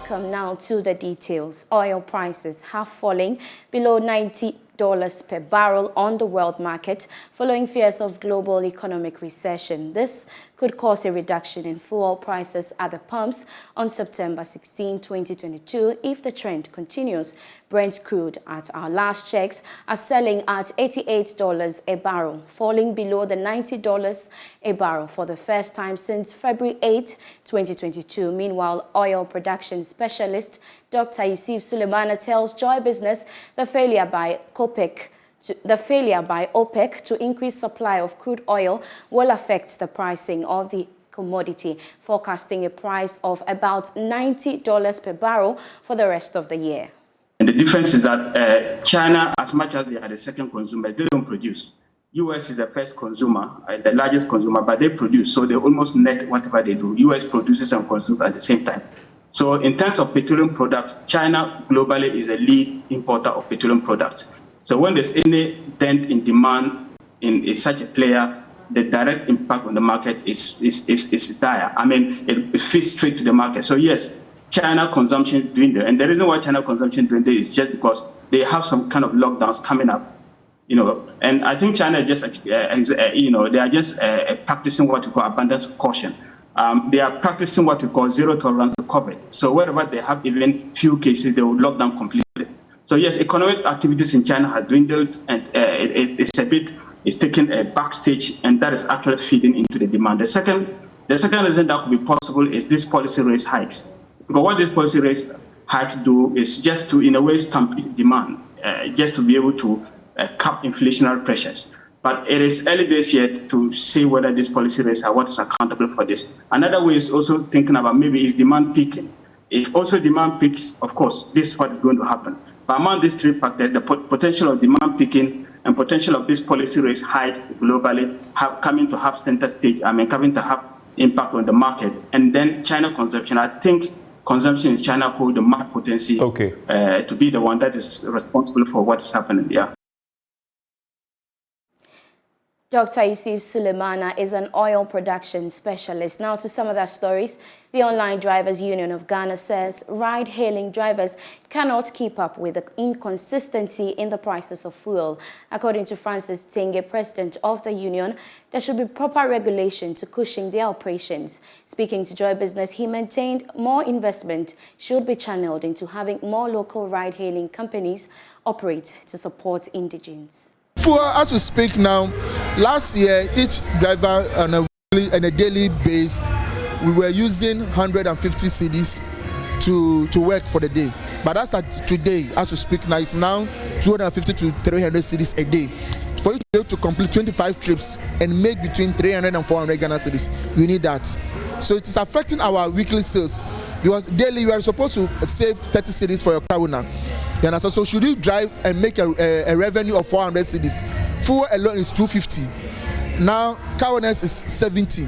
Welcome now to the details. Oil prices have fallen below $90 per barrel on the world market following fears of global economic recession. This could cause a reduction in fuel prices at the pumps on September 16, 2022 if the trend continues. Brent crude at our last checks are selling at $88 a barrel, falling below the $90 a barrel for the first time since February 8, 2022. Meanwhile, oil production specialist Dr. Yusuf Sulemana tells Joy Business the failure by OPEC to increase supply of crude oil will affect the pricing of the commodity, forecasting a price of about $90 per barrel for the rest of the year. And the difference is that China, as much as they are the second consumer, they don't produce. US is the first consumer, the largest consumer, but they produce, so they almost net whatever they do. US produces and consumes at the same time. So in terms of petroleum products, China globally is a lead importer of petroleum products. So when there's any dent in demand in such a player, the direct impact on the market is dire. I mean, it fits straight to the market. So yes, China consumption is dwindling, and the reason why China consumption dwindling is just because they have some kind of lockdowns coming up, And I think China just, they are just practicing what we call abundance of caution. They are practicing what we call zero tolerance to COVID. So wherever they have even few cases, they will lock down completely. So yes, economic activities in China have dwindled, and it's taking a backstage, and that is actually feeding into the demand. The second reason that could be possible is this policy rate hikes. Because what these policy rate hikes do is just to, in a way, stampede demand, just to be able to cap inflationary pressures. But it is early days yet to say whether these policy rates are what is accountable for this. Another way is also thinking about maybe is demand peaking. If also demand peaks, of course, this is what is going to happen. But among these three factors, the potential of demand peaking and potential of these policy rate hikes globally coming to have center stage, coming to have impact on the market. And then China consumption, I think consumption in China hold the market potential to be the one that is responsible for what is happening there. Dr. Yusuf Sulemana is an oil production specialist. Now to some other stories. The Online Drivers Union of Ghana says ride-hailing drivers cannot keep up with the inconsistency in the prices of fuel. According to Francis Tenge, president of the union, there should be proper regulation to cushion their operations. Speaking to Joy Business, he maintained more investment should be channeled into having more local ride-hailing companies operate to support indigents. As we speak now, last year, each driver on a daily basis, we were using 150 cedis to work for the day. But as at today, as we speak now, it's now 250 to 300 cedis a day. For you to be able to complete 25 trips and make between 300 and 400 Ghana cedis, you need that. So it is affecting our weekly sales, because daily you are supposed to save 30 cedis for your car owner. Then so should you drive and make a revenue of 400 cedis? Fuel alone is 250. Now car owners is 70.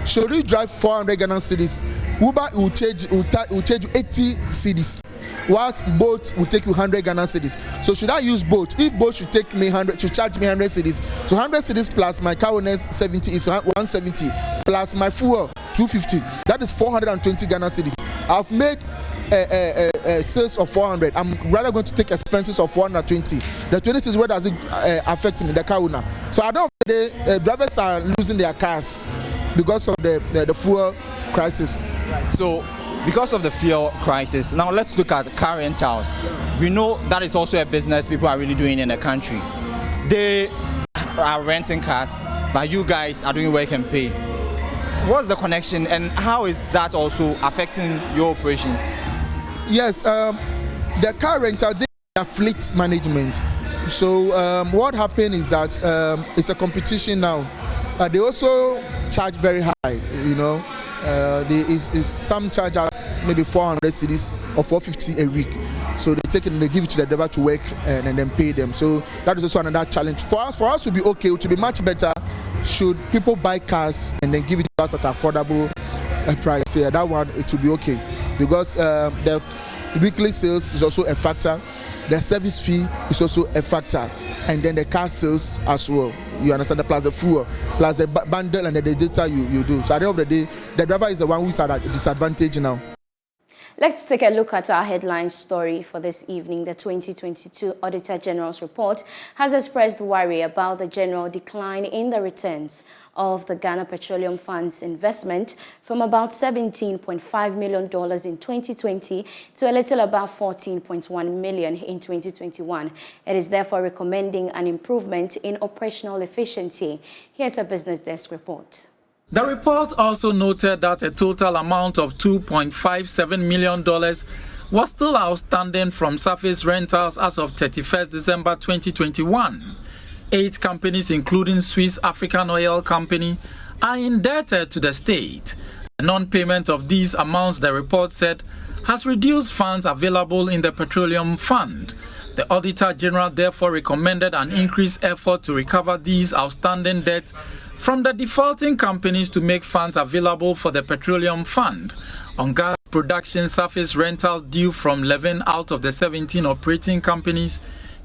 Should you drive 400 Ghana cedis? Uber will charge you 80 cedis, whilst boat will take you 100 Ghana cedis. So should I use boat? If boat should take me 100, to charge me 100 cedis. So 100 cedis plus my car owners 70 is 170, plus my fuel 250. That is 420 Ghana cedis. I've made sales of 400. I'm rather going to take expenses of 420. The 20 is where does it affect me, the car owner. So at the end of the day, drivers are losing their cars because of the fuel crisis. So because of the fuel crisis, now let's look at car rentals. We know that is also a business people are really doing in the country. They are renting cars, but you guys are doing work and pay. What's the connection, and how is that also affecting your operations? Yes, the car rental, they are fleet management. So what happened is that it's a competition now. They also charge very high, some charge us maybe 400 cedis or 450 a week. So they take it and they give it to the driver to work and then pay them. So that is also another challenge. For us to be okay, it would be much better should people buy cars and then give it to us at affordable price. Yeah, that one, it will be okay. Because the weekly sales is also a factor. The service fee is also a factor. And then the car sales as well. You understand? Plus the fuel, plus the bundle and the data you do. So at the end of the day, the driver is the one who's at a disadvantage now. Let's take a look at our headline story for this evening. The 2022 Auditor General's report has expressed worry about the general decline in the returns of the Ghana Petroleum Fund's investment from about $17.5 million in 2020 to a little above $14.1 million in 2021. It is therefore recommending an improvement in operational efficiency. Here's a Business Desk report. The report also noted that a total amount of $2.57 million was still outstanding from surface rentals as of 31st December 2021. 8 companies, including Swiss African Oil Company, are indebted to the state. The non-payment of these amounts, the report said, has reduced funds available in the Petroleum Fund. The Auditor General therefore recommended an increased effort to recover these outstanding debts from the defaulting companies to make funds available for the Petroleum Fund. On gas production, surface rentals due from 11 out of the 17 operating companies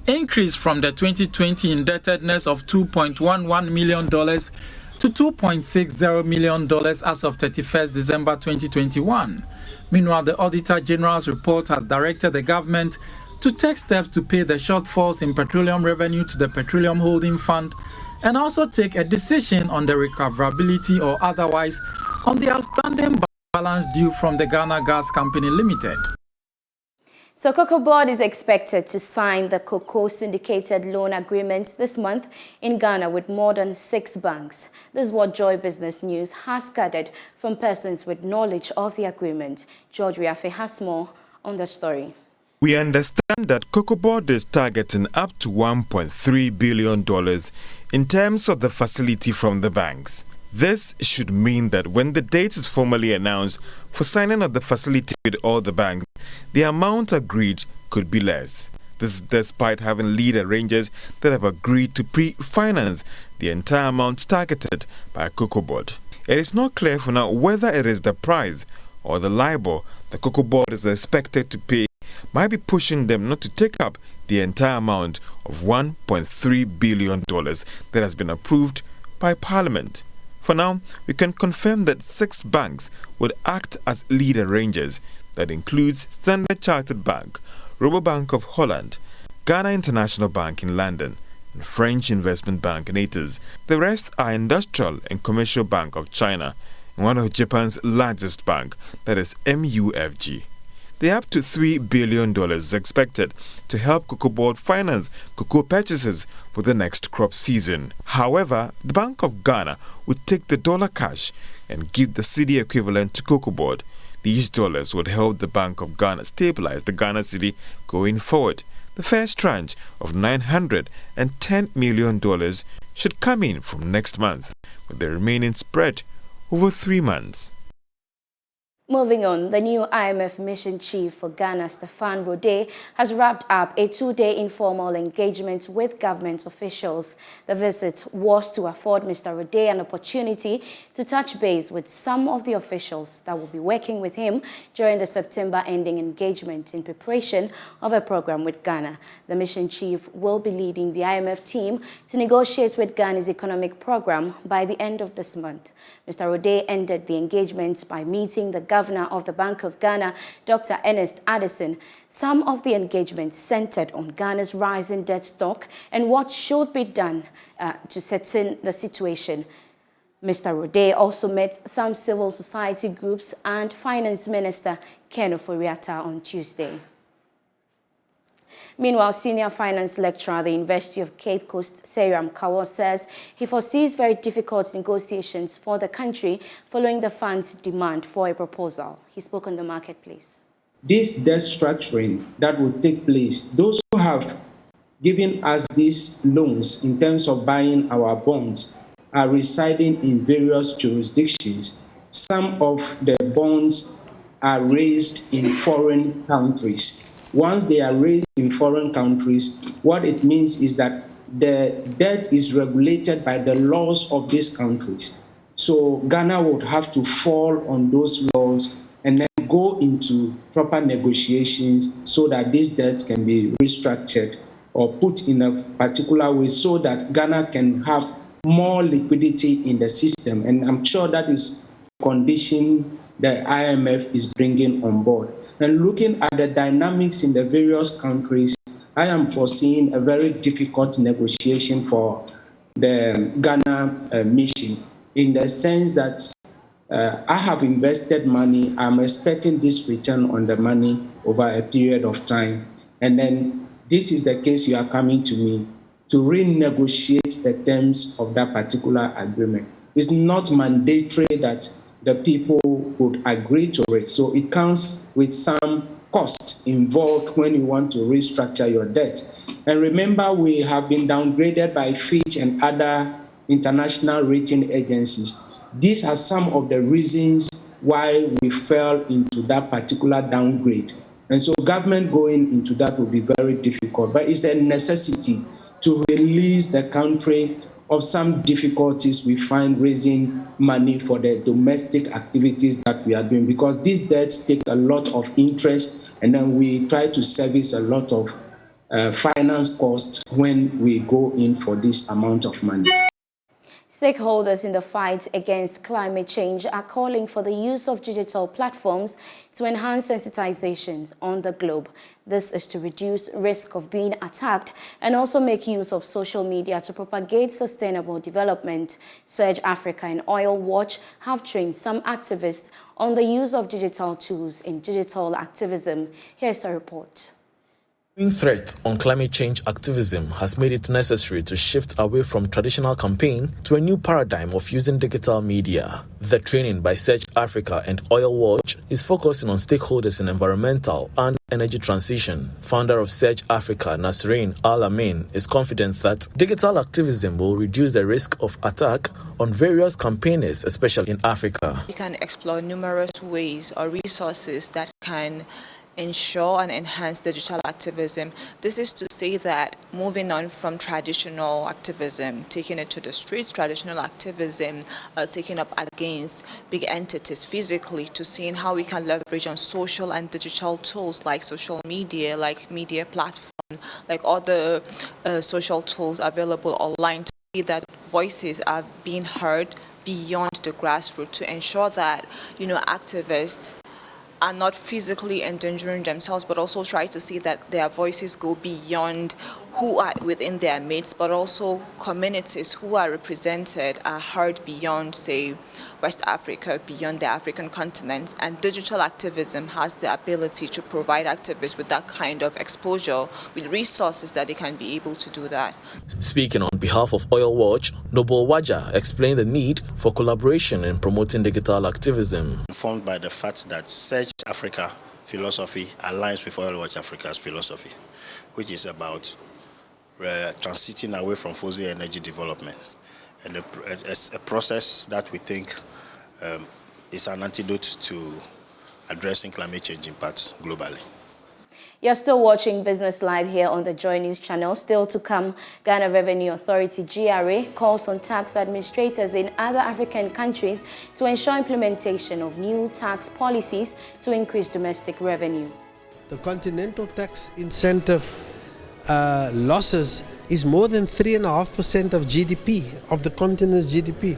increased from the 2020 indebtedness of $2.11 million to $2.60 million as of 31st December 2021. Meanwhile, the Auditor General's report has directed the government to take steps to pay the shortfalls in petroleum revenue to the Petroleum Holding Fund and also take a decision on the recoverability or otherwise on the outstanding balance due from the Ghana Gas Company Limited. So Cocoa Board is expected to sign the cocoa syndicated loan agreement this month in Ghana with more than 6 banks. This is what Joy Business News has gathered from persons with knowledge of the agreement. George Riafe has more on the story. We understand that Cocoa Board is targeting up to $1.3 billion in terms of the facility from the banks. This should mean that when the date is formally announced for signing of the facility with all the banks, the amount agreed could be less. This is despite having lead arrangers that have agreed to pre-finance the entire amount targeted by Cocoa Board. It is not clear for now whether it is the price or the LIBOR the Cocoa Board is expected to pay might be pushing them not to take up the entire amount of $1.3 billion that has been approved by Parliament. For now, we can confirm that 6 banks would act as lead arrangers. That includes Standard Chartered Bank, Rabobank of Holland, Ghana International Bank in London, and French Investment Bank in Athens. The rest are Industrial and Commercial Bank of China and one of Japan's largest bank, that is MUFG. The up to $3 billion is expected to help Cocoa Board finance cocoa purchases for the next crop season. However, the Bank of Ghana would take the dollar cash and give the cedi equivalent to Cocoa Board. These dollars would help the Bank of Ghana stabilize the Ghana cedi going forward. The first tranche of $910 million should come in from next month, with the remaining spread over 3 months. Moving on, the new IMF mission chief for Ghana, Stefan Rode, has wrapped up a 2-day informal engagement with government officials. The visit was to afford Mr. Rode an opportunity to touch base with some of the officials that will be working with him during the September-ending engagement in preparation of a program with Ghana. The mission chief will be leading the IMF team to negotiate with Ghana's economic program by the end of this month. Mr. Rode ended the engagement by meeting the Governor of the Bank of Ghana, Dr. Ernest Addison. Some of the engagement centered on Ghana's rising debt stock and what should be done to settle the situation. Mr. Rode also met some civil society groups and Finance Minister Ken Ofori-Atta on Tuesday. Meanwhile, senior finance lecturer at the University of Cape Coast, Seriam Kawo, says he foresees very difficult negotiations for the country following the fund's demand for a proposal. He spoke on the marketplace. This debt structuring that will take place, those who have given us these loans in terms of buying our bonds are residing in various jurisdictions. Some of the bonds are raised in foreign countries. Once they are raised in foreign countries, what it means is that the debt is regulated by the laws of these countries. So Ghana would have to fall on those laws and then go into proper negotiations so that these debts can be restructured or put in a particular way so that Ghana can have more liquidity in the system. And I'm sure that is a condition the IMF is bringing on board. And looking at the dynamics in the various countries, I am foreseeing a very difficult negotiation for the Ghana mission, in the sense that I have invested money, I'm expecting this return on the money over a period of time. And then this is the case, you are coming to me to renegotiate the terms of that particular agreement. It's not mandatory that the people would agree to it. So it comes with some cost involved when you want to restructure your debt. And remember, we have been downgraded by Fitch and other international rating agencies. These are some of the reasons why we fell into that particular downgrade. And so government going into that will be very difficult, but it's a necessity to release the country of some difficulties we find raising money for the domestic activities that we are doing, because these debts take a lot of interest, and then we try to service a lot of finance costs when we go in for this amount of money. Stakeholders in the fight against climate change are calling for the use of digital platforms to enhance sensitization on the globe. This is to reduce risk of being attacked and also make use of social media to propagate sustainable development. Surge Africa and Oil Watch have trained some activists on the use of digital tools in digital activism. Here's a report. Threat on climate change activism has made it necessary to shift away from traditional campaign to a new paradigm of using digital media. The training by Surge Africa and Oil Watch is focusing on stakeholders in environmental and energy transition. Founder of Surge Africa, Nasreen Al-Amin, is confident that digital activism will reduce the risk of attack on various campaigners, especially in Africa. We can explore numerous ways or resources that can ensure and enhance digital activism. This is to say that moving on from traditional activism, taking it to the streets, traditional activism, taking up against big entities physically, to seeing how we can leverage on social and digital tools like social media, like media platforms, like other social tools available online, to see that voices are being heard beyond the grassroots, to ensure that, activists are not physically endangering themselves, but also try to see that their voices go beyond who are within their midst, but also communities who are represented are heard beyond, say, West Africa, beyond the African continent. And digital activism has the ability to provide activists with that kind of exposure, with resources that they can be able to do that. Speaking on behalf of Oil Watch, Noble Waja explained the need for collaboration in promoting digital activism. Informed by the fact that Surge Africa philosophy aligns with Oil Watch Africa's philosophy, which is about transiting away from fossil energy development, and it's a process that we think is an antidote to addressing climate change impacts globally. You're still watching Business Live here on the Joy News channel. Still to come, Ghana Revenue Authority GRA calls on tax administrators in other African countries to ensure implementation of new tax policies to increase domestic revenue. The continental tax incentive losses is more than 3.5% of GDP, of the continent's GDP.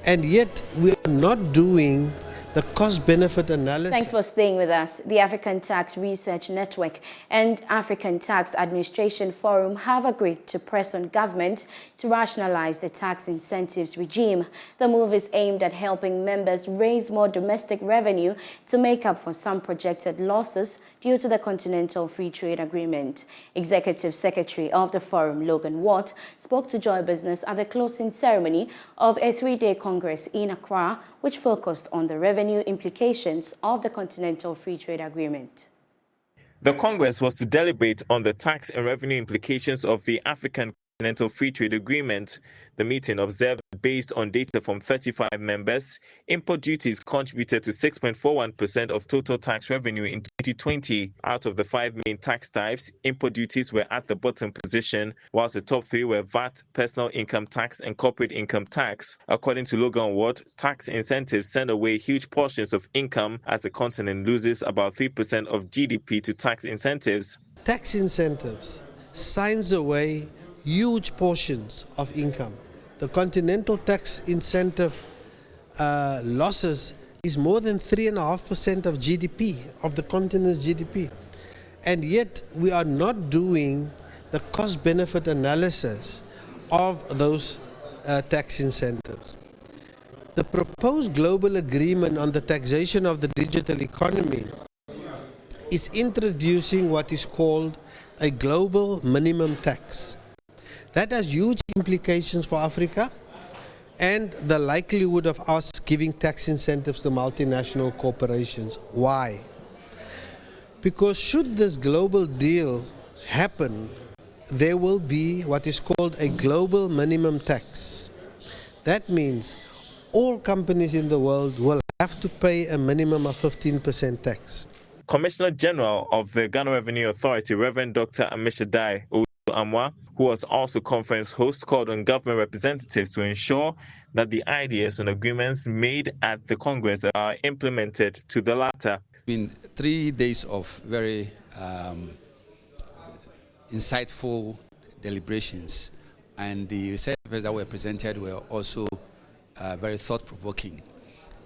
And yet we are not doing the cost-benefit analysis. Thanks for staying with us. The African Tax Research Network and African Tax Administration Forum have agreed to press on government to rationalize the tax incentives regime. The move is aimed at helping members raise more domestic revenue to make up for some projected losses due to the Continental Free Trade Agreement. Executive Secretary of the Forum, Logan Watt, spoke to Joy Business at the closing ceremony of a 3-day Congress in Accra, which focused on the revenue implications of the Continental Free Trade Agreement. The Congress was to deliberate on the tax and revenue implications of the African Continental Free Trade Agreement. The meeting observed that based on data from 35 members, import duties contributed to 6.41% of total tax revenue in 2020. Out of the 5 main tax types, import duties were at the bottom position, whilst the top 3 were VAT, personal income tax, and corporate income tax. According to Logan Watt, tax incentives send away huge portions of income as the continent loses about 3% of GDP to tax incentives. Tax incentives signs away huge portions of income. The continental tax incentive losses is more than 3.5% of GDP, of the continent's GDP. And yet we are not doing the cost-benefit analysis of those tax incentives. The proposed global agreement on the taxation of the digital economy is introducing what is called a global minimum tax. That has huge implications for Africa and the likelihood of us giving tax incentives to multinational corporations. Why? Because should this global deal happen, there will be what is called a global minimum tax. That means all companies in the world will have to pay a minimum of 15% tax. Commissioner General of the Ghana Revenue Authority, Reverend Dr. Amishadai Amwa, who was also conference host, called on government representatives to ensure that the ideas and agreements made at the Congress are implemented to the latter. Been 3 days of very insightful deliberations, and the research papers that were presented were also very thought-provoking.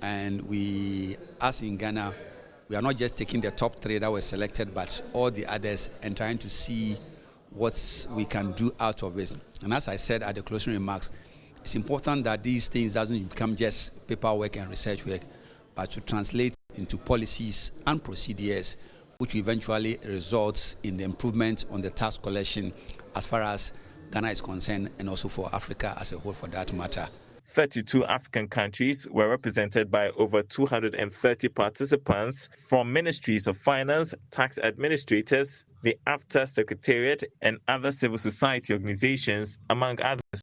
And we, as in Ghana, we are not just taking the top 3 that were selected, but all the others, and trying to see what we can do out of it. And as I said at the closing remarks, it's important that these things doesn't become just paperwork and research work, but to translate into policies and procedures, which eventually results in the improvement on the tax collection as far as Ghana is concerned, and also for Africa as a whole for that matter. 32 African countries were represented by over 230 participants from ministries of finance, tax administrators, the AFTA Secretariat, and other civil society organizations, among others.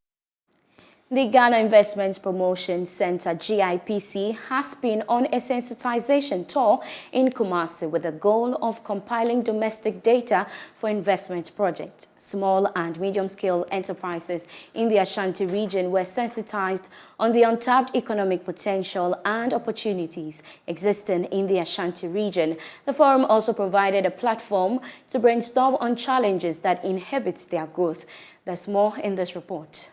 The Ghana Investments Promotion Center, GIPC, has been on a sensitization tour in Kumasi with the goal of compiling domestic data for investment projects. Small and medium-scale enterprises in the Ashanti region were sensitized on the untapped economic potential and opportunities existing in the Ashanti region. The forum also provided a platform to brainstorm on challenges that inhibit their growth. There's more in this report.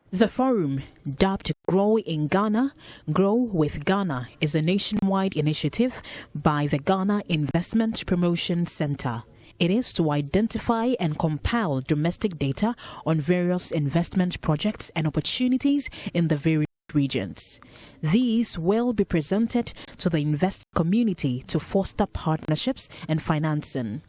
The forum, dubbed Grow in Ghana, Grow with Ghana, is a nationwide initiative by the Ghana Investment Promotion Center. It is to identify and compile domestic data on various investment projects and opportunities in the various regions. These will be presented to the investor community to foster partnerships and financing.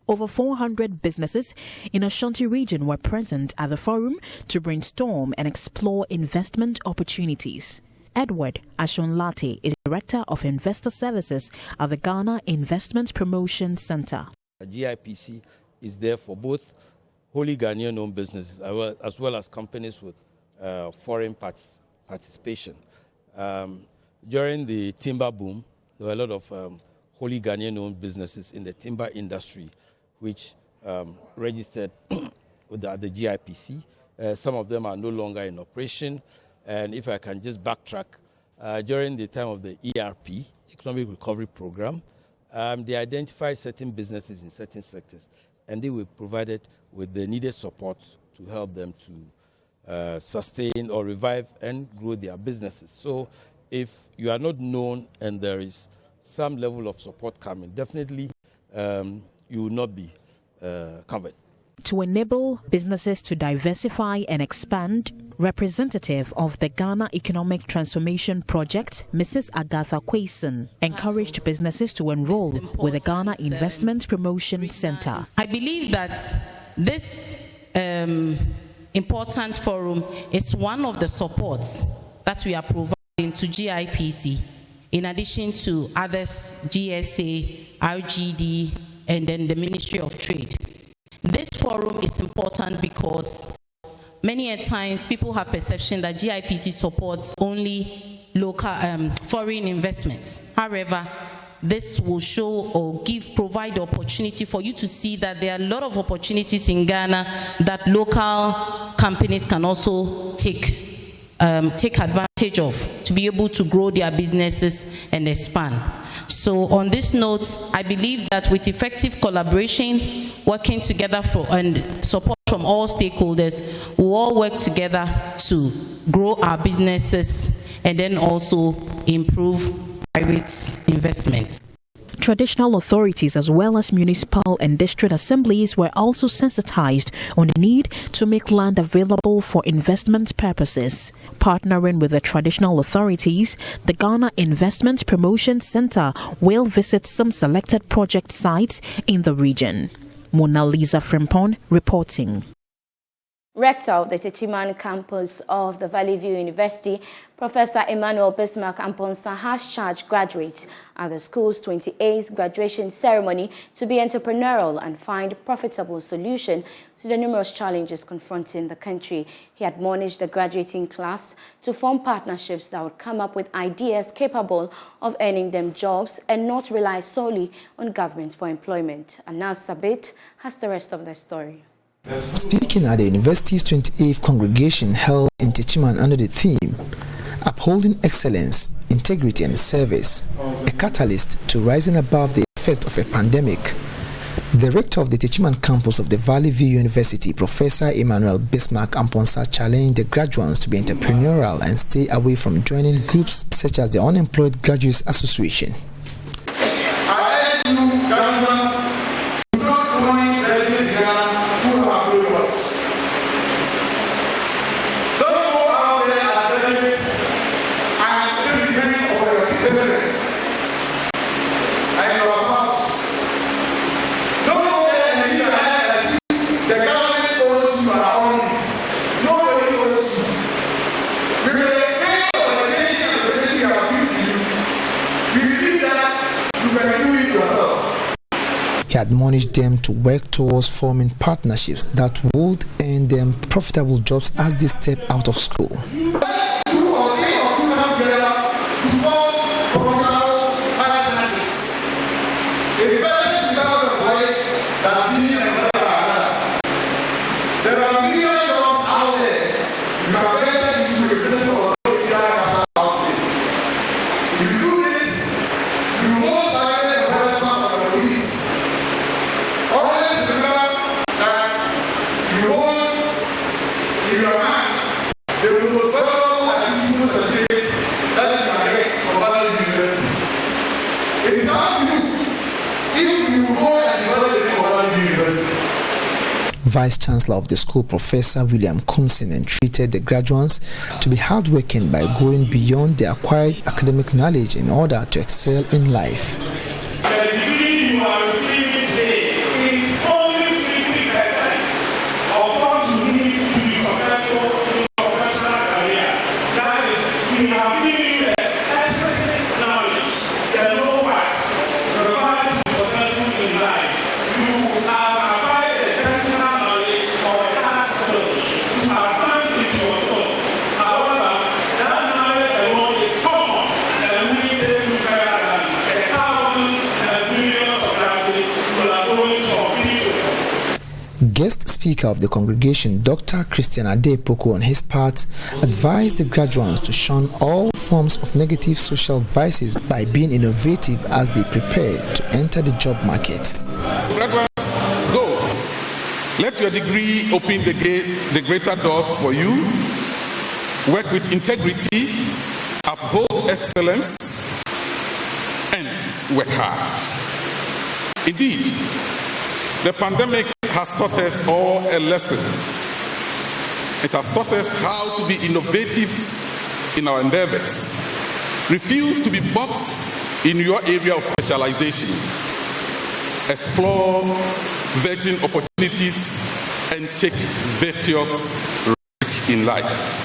Over 400 businesses in Ashanti region were present at the forum to brainstorm and explore investment opportunities. Edward Ashonlate is Director of Investor Services at the Ghana Investment Promotion Center. GIPC is there for both wholly Ghanaian-owned businesses as well as companies with foreign participation. During the timber boom, there were a lot of wholly Ghanaian-owned businesses in the timber industry which registered with the GIPC. Some of them are no longer in operation. And if I can just backtrack, during the time of the ERP, Economic Recovery Program, they identified certain businesses in certain sectors, and they were provided with the needed support to help them to sustain or revive and grow their businesses. So if you are not known and there is some level of support coming, definitely you will not be covered. To enable businesses to diversify and expand, representative of the Ghana Economic Transformation Project, Mrs. Agatha Quayson, encouraged businesses to enroll with the Ghana Investment Promotion Center. I believe that this important forum is one of the supports that we are providing to GIPC, in addition to others, GSA, RGD, and then the Ministry of Trade. This forum is important because many a times people have perception that GIPC supports only local foreign investments. However, this will show or provide the opportunity for you to see that there are a lot of opportunities in Ghana that local companies can also take advantage of to be able to grow their businesses and expand. So on this note, I believe that with effective collaboration, working together and support from all stakeholders, we'll all work together to grow our businesses and then also improve private investment. Traditional authorities as well as municipal and district assemblies were also sensitized on the need to make land available for investment purposes. Partnering with the traditional authorities, the Ghana Investment Promotion Center will visit some selected project sites in the region. Mona Lisa Frimpon reporting. Rector of the Techiman campus of the Valley View University, Professor Emmanuel Bismarck Amponsa, has charged graduates at the school's 28th graduation ceremony to be entrepreneurial and find a profitable solution to the numerous challenges confronting the country. He admonished the graduating class to form partnerships that would come up with ideas capable of earning them jobs and not rely solely on government for employment. Anas Sabit has the rest of the story. Speaking at the university's 28th congregation held in Techiman under the theme, Upholding Excellence, Integrity and Service, a catalyst to rising above the effect of a pandemic, the rector of the Techiman campus of the Valley View University, Professor Emmanuel Bismarck Amponsa, challenged the graduates to be entrepreneurial and stay away from joining groups such as the Unemployed Graduates Association. I urge you, graduates, to not join graduates here who have no jobs. Don't go out there as graduates and still depending on your parents and your spouse. Don't go there and live your life as if the government owes you our families. Nobody owes you. We will pay for the nation and the nation you have given to you. We believe that you can do it yourself. He admonished them to work towards forming partnerships that would earn them profitable jobs as they step out of school. 2 or 3 of you come together to form professional partnerships. It's better to be self-employed than being employed by another. There are millions of jobs out there. You can better into a business or out there. If you do this, you will most likely employ some of the police. Always remember that you hold in your hand the most valuable and beautiful certificate that you can get from Beverly University. It is up to you if you go and study from Beverly University. Vice Chancellor of the school, Professor William Kumsin, entreated the graduates to be hardworking by going beyond their acquired academic knowledge in order to excel in life. The degree you are receiving today is only 50% of what you need to be successful in your professional career. That is, we have given you the explicit knowledge, the know-what required to be successful in life. You have acquired the technical knowledge or the hard skills to advance into your soul. However, that knowledge alone is common and we take you further than the thousands and millions of graduates who are going to compete with. Guest speaker of the congregation, Dr. Christian Adepoko, on his part, advised the graduates to shun all forms of negative social vices by being innovative as they prepare to enter the job market. Graduates, go. Let your degree open the greater doors for you. Work with integrity, uphold excellence, and work hard. Indeed, the pandemic has taught us all a lesson. It has taught us how to be innovative in our endeavors. Refuse to be boxed in your area of specialization. Explore virgin opportunities and take virtuous risks in life.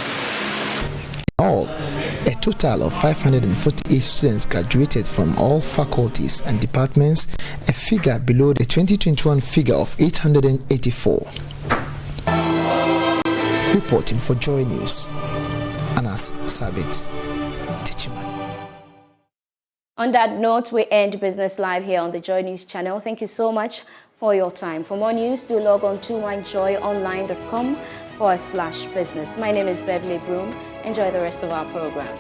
All, a total of 548 students graduated from all faculties and departments, a figure below the 2021 figure of 884. Reporting for Joy News, Anas Sabit, Techiman. On that note, we end Business Live here on the Joy News channel. Thank you so much for your time. For more news, do log on to myjoyonline.com/business. My name is Beverly Broohm. Enjoy the rest of our programs.